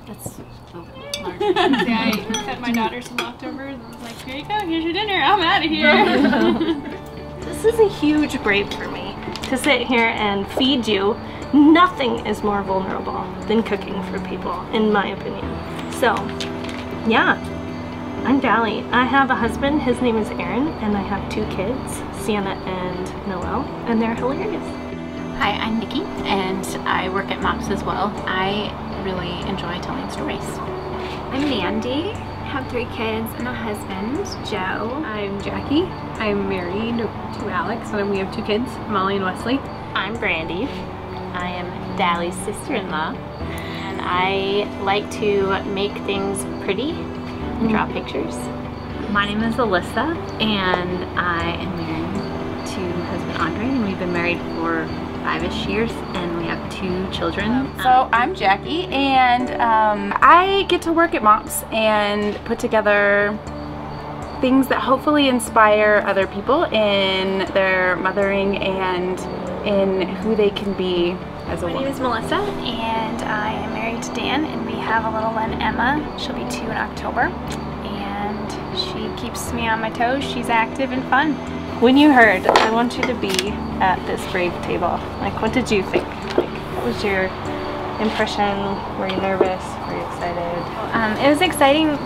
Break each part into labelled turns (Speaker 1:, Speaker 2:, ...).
Speaker 1: That's large.
Speaker 2: Yeah, I fed my daughter some leftovers and was like, here you go, here's your dinner, I'm out of here.
Speaker 3: This is a huge brave for me, to sit here and feed you. Nothing is more vulnerable than cooking for people, in my opinion. So, yeah, I'm Dally. I have a husband, his name is Aaron, and I have 2 kids, Sienna and Noelle, and they're hilarious.
Speaker 1: Hi, I'm Nikki, and I work at MOPS as well. I really enjoy telling stories.
Speaker 4: I'm Mandy, have 3 kids and a husband, Joe.
Speaker 5: I'm Jackie. I'm married to Alex, and we have 2 kids, Molly and Wesley.
Speaker 6: I'm Brandy. I am Dally's sister-in-law, and I like to make things pretty and draw pictures.
Speaker 7: My name is Alyssa, and I am married to husband Andre, and we've been married for 5-ish years, and we have 2 children.
Speaker 8: So I'm Jackie, and I get to work at MOPS and put together things that hopefully inspire other people in their mothering and in who they can be as a woman.
Speaker 2: My name is Melissa, and I am married to Dan, and we have a little one, Emma. She'll be 2 in October, and she keeps me on my toes. She's active and fun.
Speaker 3: When you heard, I want you to be at this brave table. Like, what did you think? Like, what was your impression? Were you nervous? Were you excited?
Speaker 4: It was exciting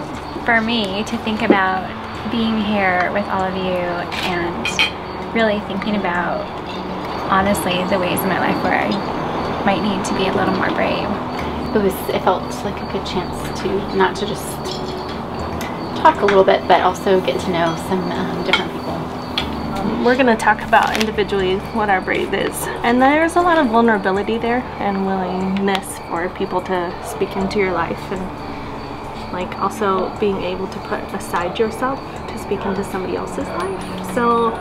Speaker 4: for me to think about being here with all of you and really thinking about, honestly, the ways in my life where I might need to be a little more brave.
Speaker 1: It felt like a good chance to not to just talk a little bit, but also get to know some different people.
Speaker 3: We're going to talk about individually what our brave is, and there's a lot of vulnerability there and willingness for people to speak into your life, and like also being able to put aside yourself to speak into somebody else's life. So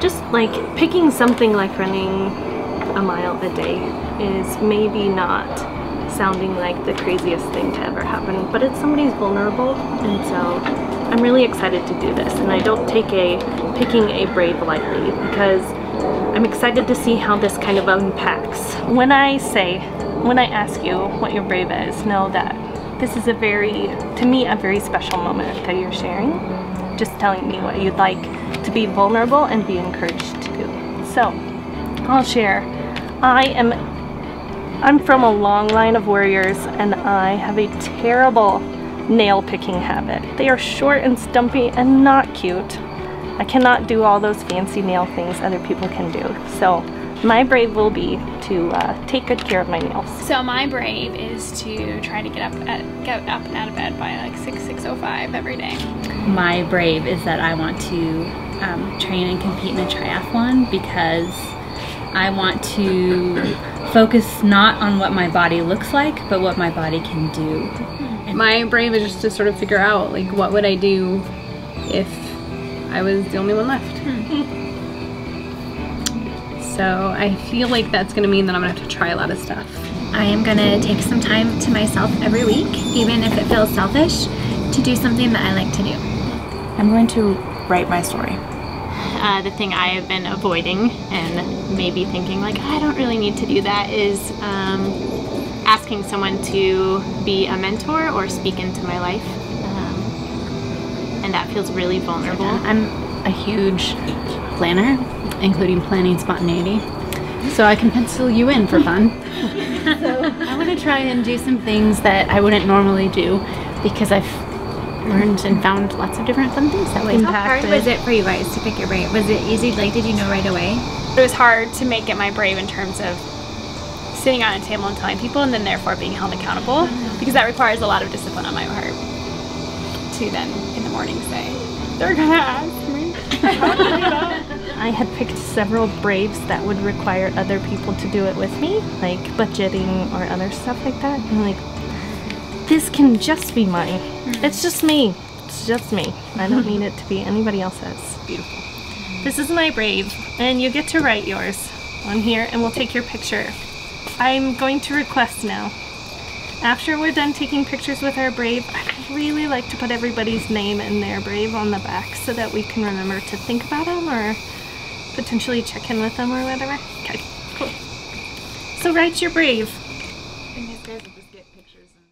Speaker 3: just like picking something like running a mile a day is maybe not sounding like the craziest thing to ever happen, but it's somebody's vulnerable, and so I'm really excited to do this, and I don't take picking a brave lightly, because I'm excited to see how this kind of unpacks. When I ask you what your brave is, know that this is to me, a very special moment that you're sharing, just telling me what you'd like to be vulnerable and be encouraged to do. So, I'll share. I'm from a long line of warriors, and I have a terrible nail picking habit. They are short and stumpy and not cute. I cannot do all those fancy nail things other people can do. So my brave will be to take good care of my nails.
Speaker 2: So my brave is to try to get up and out of bed by like 6:05 every day.
Speaker 7: My brave is that I want to train and compete in a triathlon, because I want to focus not on what my body looks like, but what my body can do.
Speaker 5: My brave is just to sort of figure out, like, what would I do if I was the only one left. So I feel like that's going to mean that I'm going to have to try a lot of stuff.
Speaker 4: I am going to take some time to myself every week, even if it feels selfish, to do something that I like to do.
Speaker 8: I'm going to write my story.
Speaker 6: The thing I have been avoiding and maybe thinking like, I don't really need to do that, is asking someone to be a mentor or speak into my life. And that feels really vulnerable.
Speaker 1: I'm a huge planner, including planning spontaneity, so I can pencil you in for fun. So I want to try and do some things that I wouldn't normally do, because I've learned and found lots of different fun things that way.
Speaker 4: How hard was it for you guys to pick your brave? Was it easy? Like, did you know right away?
Speaker 2: It was hard to make it my brave in terms of sitting on a table and telling people, and then therefore being held accountable, because that requires a lot of discipline on my part to then in the morning say, they're gonna ask me how to do that.
Speaker 3: I had picked several braves that would require other people to do it with me, like budgeting or other stuff like that. And like, this can just be mine. It's just me. It's just me. I don't need it to be anybody else's. Beautiful. This is my brave, and you get to write yours on here, and we'll take your picture. I'm going to request now, after we're done taking pictures with our brave, I'd really like to put everybody's name in their brave on the back so that we can remember to think about them or potentially check in with them or whatever. Okay, cool. So write your brave.
Speaker 8: And these guys will just get pictures and